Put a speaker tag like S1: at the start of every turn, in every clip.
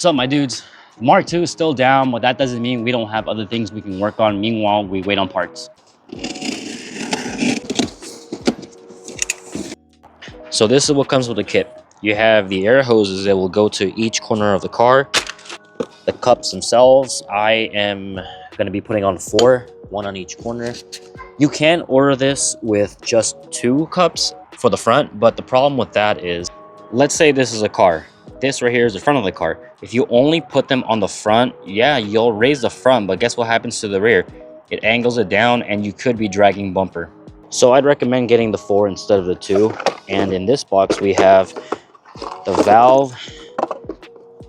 S1: What's up, my dudes? Mark II is still down, but that doesn't mean we don't have other things we can work on. Meanwhile, we wait on parts. So this is what comes with the kit. You have the air hoses that will go to each corner of the car. The cups themselves, I am going to be putting on 4, 1 on each corner. You can order this with just 2 cups for the front, but the problem with that is, let's say this is a car. This right here is the front of the car. If you only put them on the front, yeah, you'll raise the front, but guess what happens to the rear? It angles it down and you could be dragging bumper. So I'd recommend getting the 4 instead of the 2. And in this box, we have the valve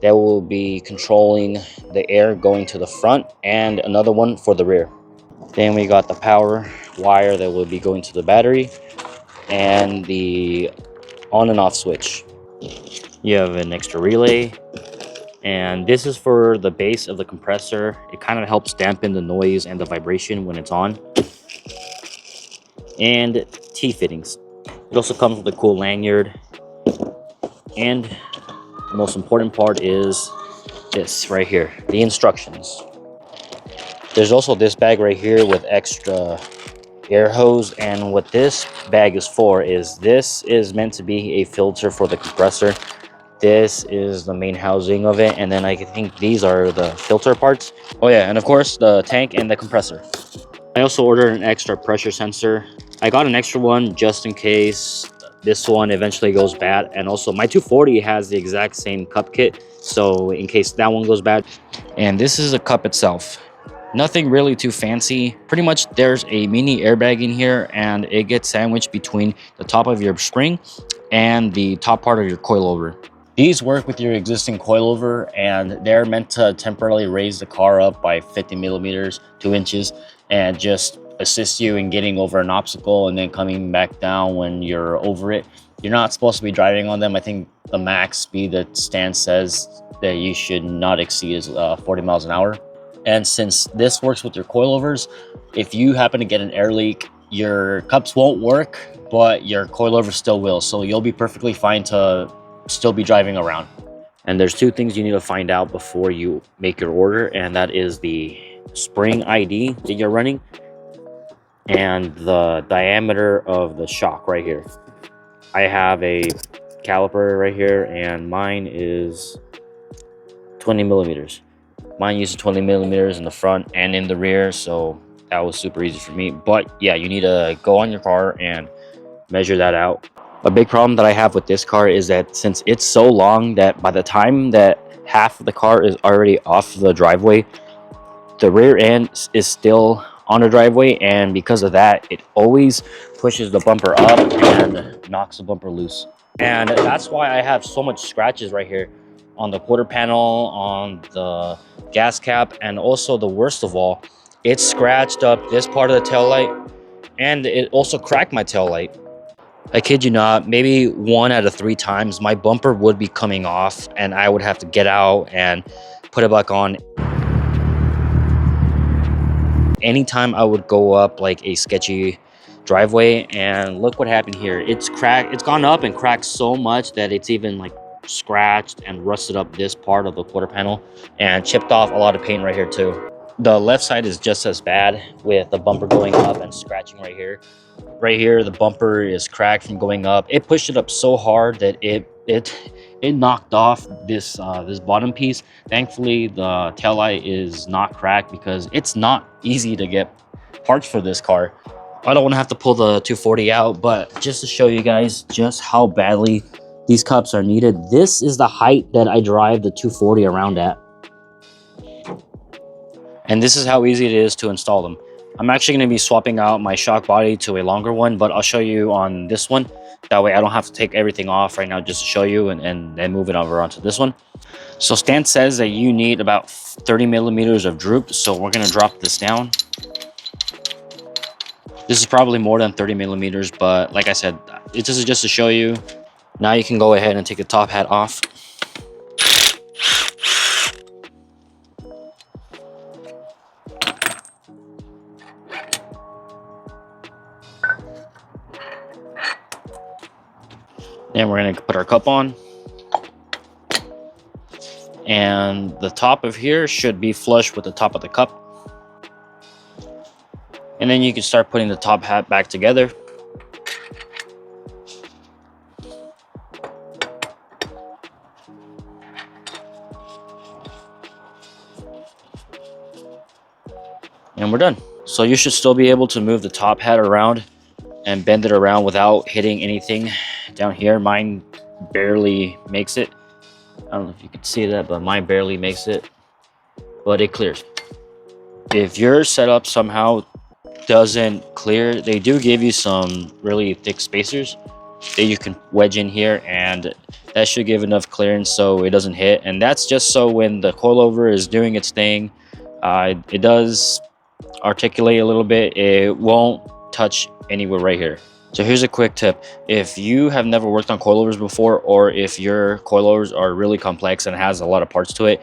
S1: that will be controlling the air going to the front and another one for the rear. Then we got the power wire that will be going to the battery and the on and off switch. You have an extra relay, and this is for the base of the compressor. It kind of helps dampen the noise and the vibration when it's on. And T-fittings. It also comes with a cool lanyard. And the most important part is this right here, the instructions. There's also this bag right here with extra air hose, and what this bag is for is this is meant to be a filter for the compressor. This is the main housing of it, and then I think these are the filter parts. Oh yeah, and of course the tank and the compressor. I also ordered an extra pressure sensor. I got an extra one just in case this one eventually goes bad, and also my 240 has the exact same cup kit, so in case that one goes bad. And this is the cup itself. Nothing really too fancy. Pretty much there's a mini airbag in here, and it gets sandwiched between the top of your spring and the top part of your coilover. These work with your existing coilover, and they're meant to temporarily raise the car up by 50 millimeters, 2 inches, and just assist you in getting over an obstacle and then coming back down when you're over it. You're not supposed to be driving on them. I think the max speed that Stan says that you should not exceed is 40 miles an hour. And since this works with your coilovers, if you happen to get an air leak, your cups won't work, but your coilover still will. So you'll be perfectly fine to still be driving around. And there's 2 things you need to find out before you make your order, and that is the spring ID that you're running and the diameter of the shock right here. I have a caliper right here, and mine is 20 millimeters. Mine uses 20 millimeters in the front and in the rear, so that was super easy for me. But yeah, you need to go on your car and measure that out. A big problem that I have with this car is that since it's so long that by the time that half of the car is already off the driveway, the rear end is still on the driveway, and because of that, it always pushes the bumper up and knocks the bumper loose. And that's why I have so much scratches right here on the quarter panel, on the gas cap, and also the worst of all, it scratched up this part of the tail light, and it also cracked my tail light. I kid you not, maybe 1 out of 3 times my bumper would be coming off and I would have to get out and put it back on. Anytime I would go up like a sketchy driveway, and look what happened here. It's cracked, it's gone up and cracked so much that it's even like scratched and rusted up this part of the quarter panel and chipped off a lot of paint right here too. The left side is just as bad, with the bumper going up and scratching right here. Right here, the bumper is cracked from going up. It pushed it up so hard that it knocked off this this bottom piece. Thankfully, the taillight is not cracked because it's not easy to get parts for this car. I don't want to have to pull the 240 out, but just to show you guys just how badly these cups are needed. This is the height that I drive the 240 around at. And this is how easy it is to install them. I'm actually going to be swapping out my shock body to a longer one, but I'll show you on this one. That way I don't have to take everything off right now just to show you and then move it over onto this one. So Stan says that you need about 30 millimeters of droop, so we're going to drop this down. This is probably more than 30 millimeters, but like I said, this is just to show you. Now you can go ahead and take the top hat off. Then we're going to put our cup on. And the top of here should be flush with the top of the cup. And then you can start putting the top hat back together. And we're done. So you should still be able to move the top hat around and bend it around without hitting anything down here. Mine barely makes it. I don't know if you can see that, but mine barely makes it, but it clears. If your setup somehow doesn't clear, they do give you some really thick spacers that you can wedge in here, and that should give enough clearance so it doesn't hit. And that's just so when the coilover is doing its thing, it does articulate a little bit, it won't touch anywhere right here. So here's a quick tip. If you have never worked on coilovers before, or if your coilovers are really complex and has a lot of parts to it,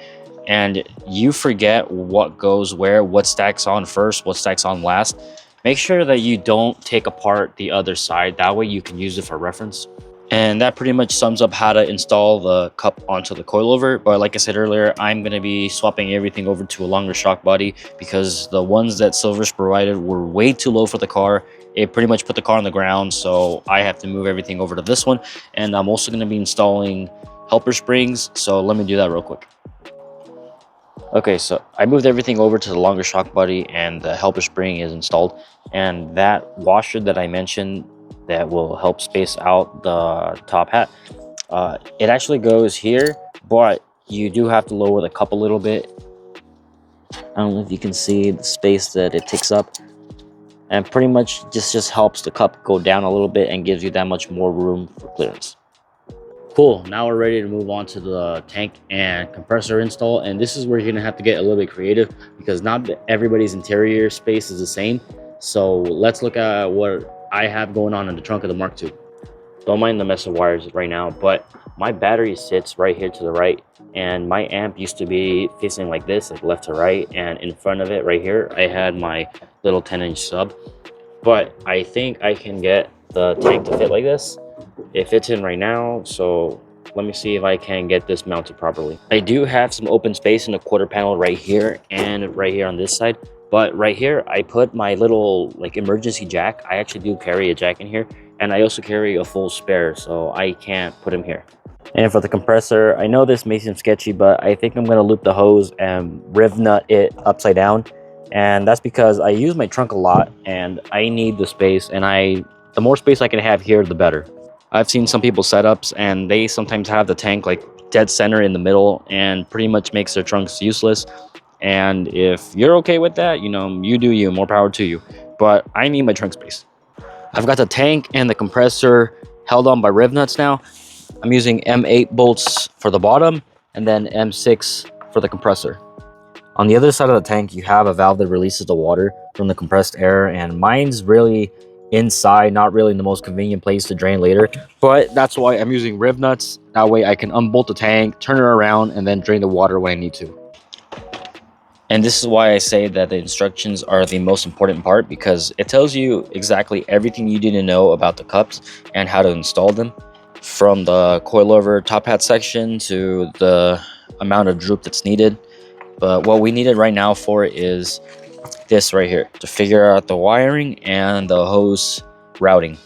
S1: and you forget what goes where, what stacks on first, what stacks on last, make sure that you don't take apart the other side. That way you can use it for reference. And that pretty much sums up how to install the cup onto the coilover. But like I said earlier, I'm going to be swapping everything over to a longer shock body because the ones that Silver's provided were way too low for the car. It pretty much put the car on the ground, so I have to move everything over to this one. And I'm also going to be installing helper springs, so let me do that real quick. Okay, so I moved everything over to the longer shock body and the helper spring is installed. And that washer that I mentioned that will help space out the top hat, it actually goes here, but you do have to lower the cup a little bit. I don't know if you can see the space that it takes up, and pretty much just helps the cup go down a little bit and gives you that much more room for clearance. Cool, now we're ready to move on to the tank and compressor install, and this is where you're gonna have to get a little bit creative because not everybody's interior space is the same. So let's look at what I have going on in the trunk of the Mark II. Don't mind the mess of wires right now, but my battery sits right here to the right, and my amp used to be facing like this, like left to right, and in front of it right here I had my little 10-inch sub. But I think I can get the tank to fit like this. It fits in right now, so let me see if I can get this mounted properly. I do have some open space in the quarter panel right here and right here on this side, but right here I put my little like emergency jack. I actually do carry a jack in here, and I also carry a full spare, so I can't put him here. And for the compressor, I know this may seem sketchy, but I think I'm going to loop the hose and riv nut it upside down. And that's because I use my trunk a lot and I need the space, and the more space I can have here, the better. I've seen some people's setups and they sometimes have the tank like dead center in the middle and pretty much makes their trunks useless. And if you're okay with that, you know, you do you, more power to you. But I need my trunk space. I've got the tank and the compressor held on by riv nuts now. I'm using M8 bolts for the bottom and then M6 for the compressor. On the other side of the tank, you have a valve that releases the water from the compressed air, and mine's really inside, not really in the most convenient place to drain later, but that's why I'm using riv nuts. That way I can unbolt the tank, turn it around, and then drain the water when I need to. And this is why I say that the instructions are the most important part, because it tells you exactly everything you need to know about the cups and how to install them, from the coilover top hat section to the amount of droop that's needed. But what we needed right now for it is this right here to figure out the wiring and the hose routing.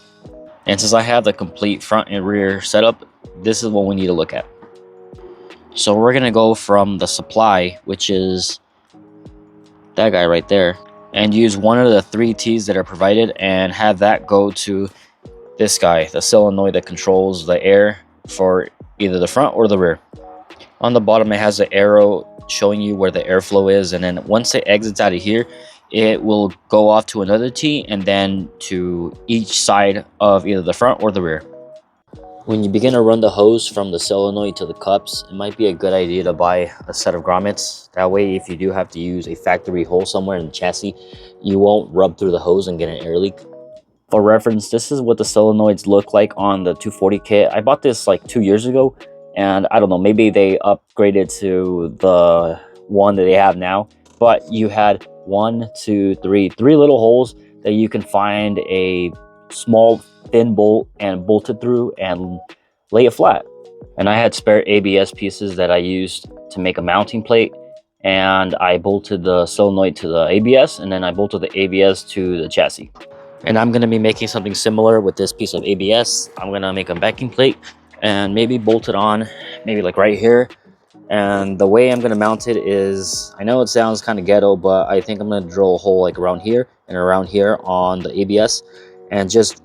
S1: And since I have the complete front and rear setup, this is what we need to look at. So we're gonna go from the supply, which is that guy right there, and use one of the 3 T's that are provided and have that go to this guy, the solenoid that controls the air for either the front or the rear. On the bottom it has the arrow showing you where the airflow is, and then once it exits out of here, it will go off to another T and then to each side of either the front or the rear. When you begin to run the hose from the solenoid to the cups, it might be a good idea to buy a set of grommets. That way, if you do have to use a factory hole somewhere in the chassis, you won't rub through the hose and get an air leak. For reference, this is what the solenoids look like on the 240 kit. I bought this like 2 years ago, and I don't know, maybe they upgraded to the one that they have now, but you had 1, 2, 3 little holes that you can find a small thin bolt and bolt it through and lay it flat. And I had spare ABS pieces that I used to make a mounting plate, and I bolted the solenoid to the ABS, and then I bolted the ABS to the chassis. And I'm going to be making something similar with this piece of ABS. I'm going to make a backing plate and maybe bolt it on, maybe like right here. And the way I'm going to mount it is, I know it sounds kind of ghetto, but I think I'm going to drill a hole like around here and around here on the ABS and just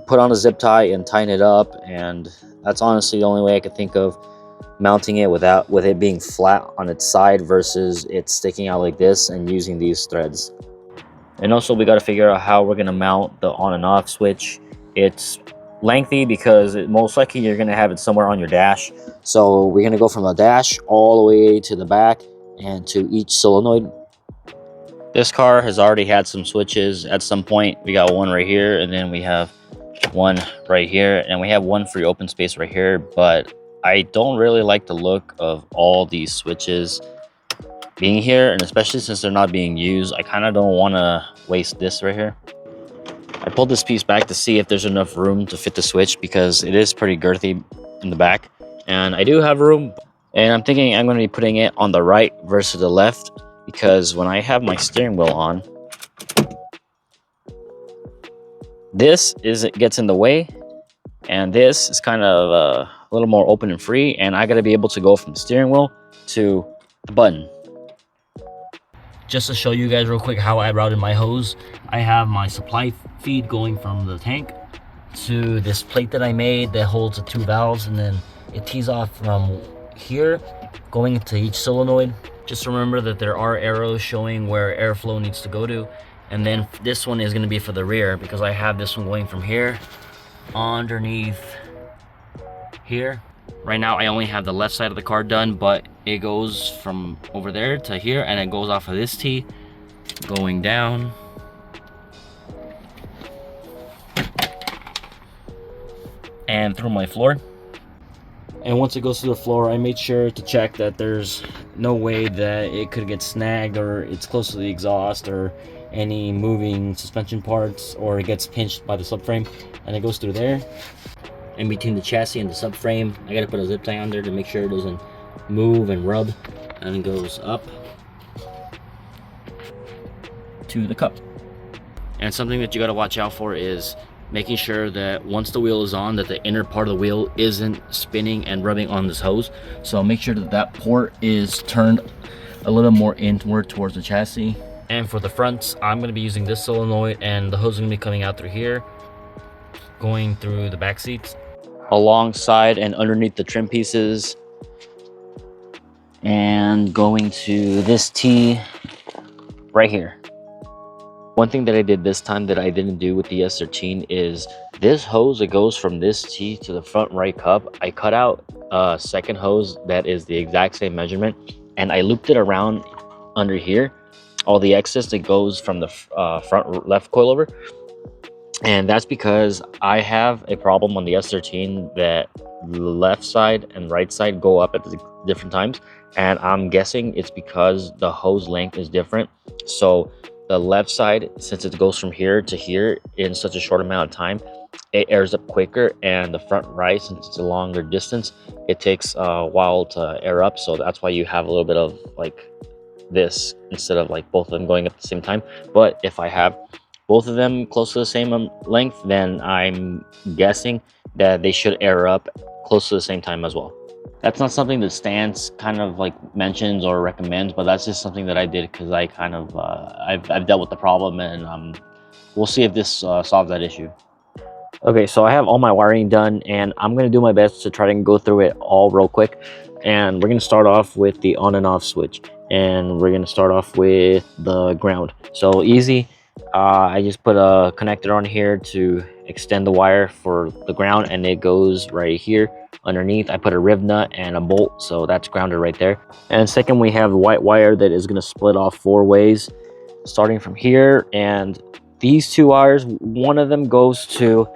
S1: put on a zip tie and tighten it up. And that's honestly the only way I could think of mounting it with it being flat on its side versus it sticking out like this and using these threads. And also we got to figure out how we're going to mount the on and off switch. It's lengthy because most likely you're going to have it somewhere on your dash. So we're going to go from the dash all the way to the back and to each solenoid. This car has already had some switches at some point. We got one right here, and then we have one right here, and we have one free open space right here. But I don't really like the look of all these switches being here, and especially since they're not being used, I kind of don't want to waste this right here. I pulled this piece back to see if there's enough room to fit the switch because it is pretty girthy in the back, and I do have room. And I'm thinking I'm going to be putting it on the right versus the left, because when I have my steering wheel on, this gets in the way, and this is kind of a little more open and free, and I got to be able to go from the steering wheel to the button. Just to show you guys real quick how I routed my hose, I have my supply feed going from the tank to this plate that I made that holds the 2 valves, and then it tees off from here going into each solenoid. Just remember that there are arrows showing where airflow needs to go to, and then this one is going to be for the rear because I have this one going from here underneath here. Right now I only have the left side of the car done, but it goes from over there to here, and it goes off of this tee going down and through my floor. And once it goes through the floor, I made sure to check that there's no way that it could get snagged or it's close to the exhaust or any moving suspension parts, or it gets pinched by the subframe, and it goes through there. In between the chassis and the subframe, I gotta put a zip tie on there to make sure it doesn't move and rub, and it goes up to the cup. And something that you gotta watch out for is making sure that once the wheel is on, that the inner part of the wheel isn't spinning and rubbing on this hose. So make sure that that port is turned a little more inward towards the chassis. And for the fronts, I'm going to be using this solenoid, and the hose is going to be coming out through here, going through the back seats, alongside and underneath the trim pieces, and going to this tee right here. One thing that I did this time that I didn't do with the S13 is this hose that goes from this tee to the front right cup, I cut out a second hose that is the exact same measurement, and I looped it around under here, all the excess that goes from the front left coilover. And that's because I have a problem on the S13 that the left side and right side go up at different times, and I'm guessing it's because the hose length is different. So the left side, since it goes from here to here in such a short amount of time, it airs up quicker, and the front right, since it's a longer distance, it takes a while to air up. So that's why you have a little bit of like this instead of like both of them going up at the same time. But if I have both of them close to the same length, then I'm guessing that they should air up close to the same time as well. That's not something that Stance kind of like mentions or recommends, but that's just something that I did because I kind of I've dealt with the problem, and we'll see if this solves that issue. Okay, so I have all my wiring done, and I'm going to do my best to try to go through it all real quick. And we're going to start off with the on and off switch, and we're going to start off with the ground. So easy. I just put a connector on here to extend the wire for the ground, and it goes right here underneath. I put a rib nut and a bolt, so that's grounded right there. And second, we have the white wire that is going to split off 4 ways, starting from here. And these 2 wires, one of them goes to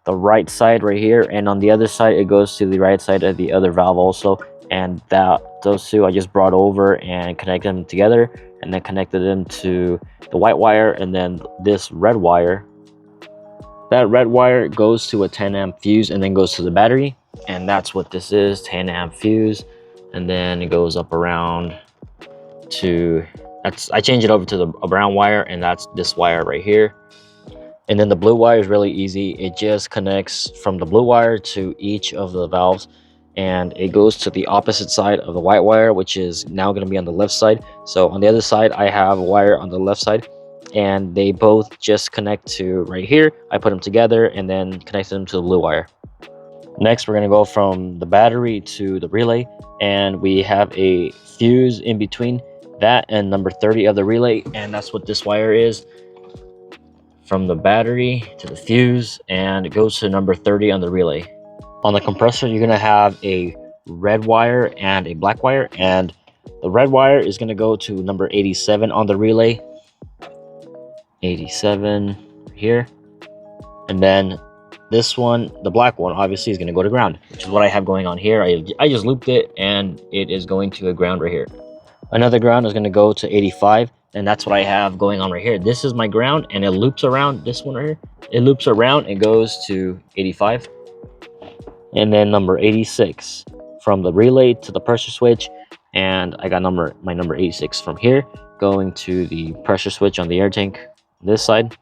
S1: the right side right here, and on the other side it goes to the right side of the other valve also. And those 2 I just brought over and connected them together, and then connected them to the white wire, and then this red wire. That red wire goes to a 10 amp fuse and then goes to the battery. And that's what this is, 10 amp fuse. And then it goes up around to, I change it over to a brown wire, and that's this wire right here. And then the blue wire is really easy. It just connects from the blue wire to each of the valves, and it goes to the opposite side of the white wire, which is now going to be on the left side. So on the other side, I have a wire on the left side, and they both just connect to right here. I put them together and then connect them to the blue wire. Next, we're going to go from the battery to the relay, and we have a fuse in between that and number 30 of the relay, and that's what this wire is. From the battery to the fuse, and it goes to number 30 on the relay. On the compressor, you're going to have a red wire and a black wire, and the red wire is going to go to number 87 on the relay. 87 here. And then this one, the black one, obviously is going to go to ground, which is what I have going on here. I just looped it, and it is going to a ground right here. Another ground is going to go to 85, and that's what I have going on right here. This is my ground, and it loops around this one right here. It loops around and goes to 85. And then number 86 from the relay to the pressure switch, and I got my number 86 from here going to the pressure switch on the air tank this side.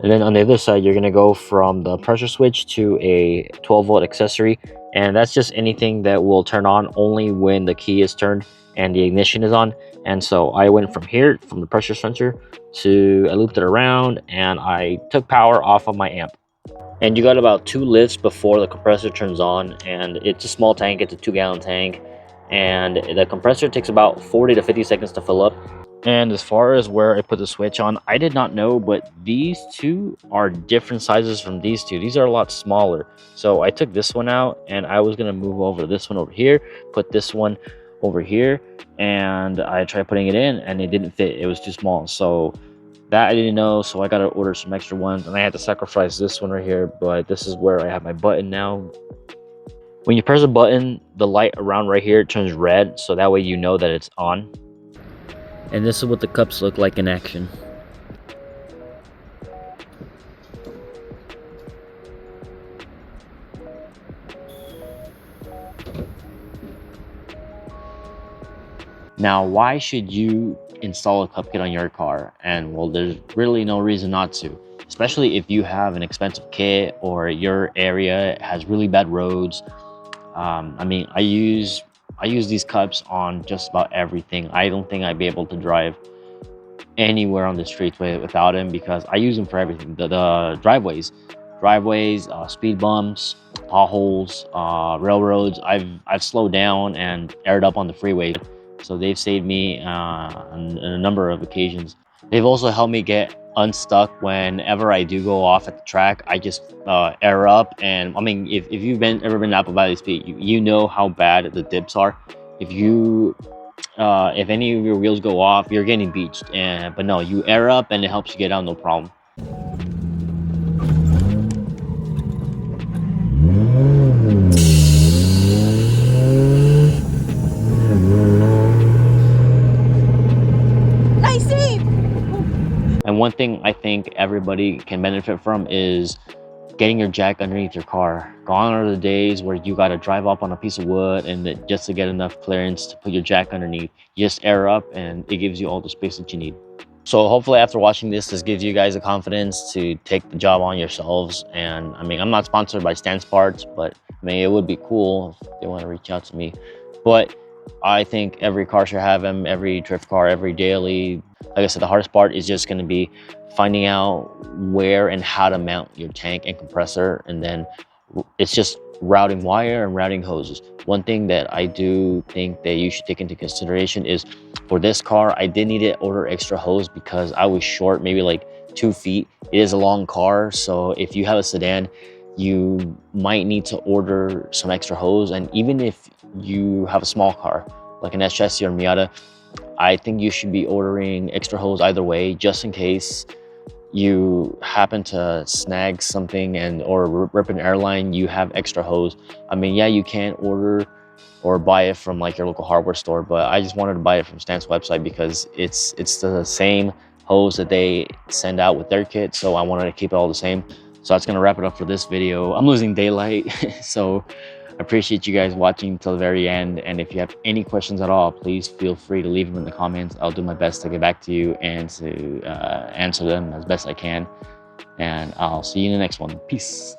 S1: And then on the other side, you're going to go from the pressure switch to a 12-volt accessory, and that's just anything that will turn on only when the key is turned and the ignition is on. And so I went from here, from the pressure sensor, to I looped it around, and I took power off of my amp. And you got about 2 lifts before the compressor turns on, and it's a small tank. It's a 2-gallon tank, and the compressor takes about 40 to 50 seconds to fill up. And as far as where I put the switch on, I did not know, but these two are different sizes from these two. These are a lot smaller. So I took this one out, and I was going to move over this one over here, put this one over here, and I tried putting it in, and it didn't fit. It was too small. So that I didn't know, so I got to order some extra ones, and I had to sacrifice this one right here, but this is where I have my button now. When you press a button, the light around right here turns red, so that way you know that it's on. And this is what the cups look like in action. Now, why should you install a cup kit on your car? And well, there's really no reason not to, especially if you have an expensive kit or your area has really bad roads. I mean, I use these cups on just about everything. I don't think I'd be able to drive anywhere on the streets without them, because I use them for everything. The driveways, speed bumps, potholes, railroads. I've slowed down and aired up on the freeway, so they've saved me on a number of occasions. They've also helped me get unstuck whenever I do go off at the track. I just air up, and I mean, if you've ever been to Apple Valley Speed, you know how bad the dips are. If any of your wheels go off, you're getting beached. But no, you air up and it helps you get out, no problem. And one thing I think everybody can benefit from is getting your jack underneath your car. Gone are the days where you got to drive up on a piece of wood and just to get enough clearance to put your jack underneath. You just air up and it gives you all the space that you need. So hopefully after watching this gives you guys the confidence to take the job on yourselves. And I mean, I'm not sponsored by Stanceparts, but I mean, it would be cool if they want to reach out to me. But I think every car should have them, every drift car, every daily. Like I said, the hardest part is just going to be finding out where and how to mount your tank and compressor, and then it's just routing wire and routing hoses. One thing that I do think that you should take into consideration is, for this car, I did need to order extra hose because I was short, maybe like 2 feet. It is a long car, so if you have a sedan, you might need to order some extra hose. And even if you have a small car like an S-Chassis or Miata, I think you should be ordering extra hose either way, just in case you happen to snag something or rip an airline. You have extra hose. I mean, yeah, you can order or buy it from like your local hardware store, but I just wanted to buy it from Stan's website because it's the same hose that they send out with their kit, so I wanted to keep it all the same. So that's gonna wrap it up for this video. I'm losing daylight, so I appreciate you guys watching till the very end. And if you have any questions at all, please feel free to leave them in the comments. I'll do my best to get back to you and to answer them as best I can. And I'll see you in the next one. Peace.